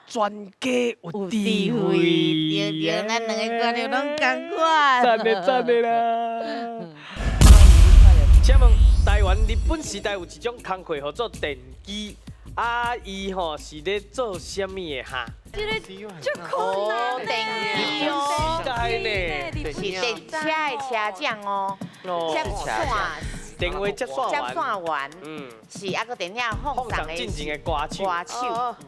专家有智对慧。对，咱两个观念拢同款。赞的赞的啦！请问台湾日本时代有一种工课叫做电机，伊是咧做什么的哈？这个就困难电机哦，时代呢？是电车的车长哦，接线。电话接线员，接线员，是啊个电影放放上的上进前的歌手，歌手，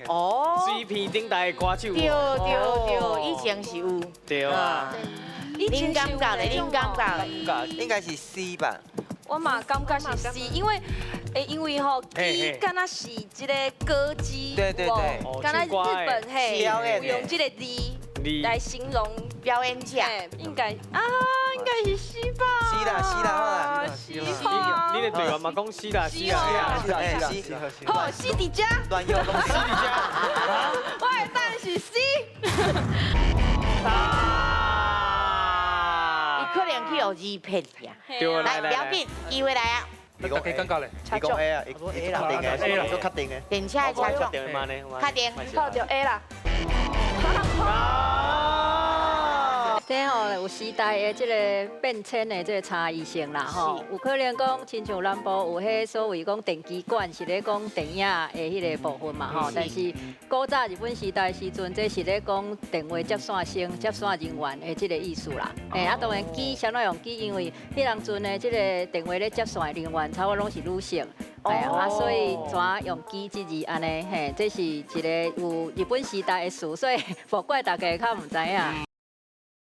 哦，水片顶台的歌手，对对对，以前是有，对啊，恁感觉咧？恁感觉？应该是 C 吧？我嘛感觉是 C，因为吼，机敢若是一个歌姬，对对对，敢若日本嘿，表演有用这个字来形容表演者，应该是 C 吧？C 啦，C 啦，C 吧。你的队员嘛讲是啦，是啦，是啦，好，C 伫遮，乱用东西。我的答案是 C。伊可能去学字骗呀。对来，表弟，机会来啊！你讲 A 感觉咧？你讲 A 啊？我 A 啦，定嘅，都确定嘅。电车的车长，对嘛呢？确定。靠就 A 啦。这吼有时代的这个变迁的这个差异性啦，吼，有可能讲亲像南部有迄所谓讲电机馆是咧讲电影的迄个部分嘛，吼，但是古早日本时代时阵，这是咧讲电话接线生、接线人员的这个意思啦。当然机相当用机，因为迄当阵的这个电话咧接线的人员，差不多拢是女性。所以怎用机这字安尼，这是一个有日本时代的事，所以莫怪大家较唔知影。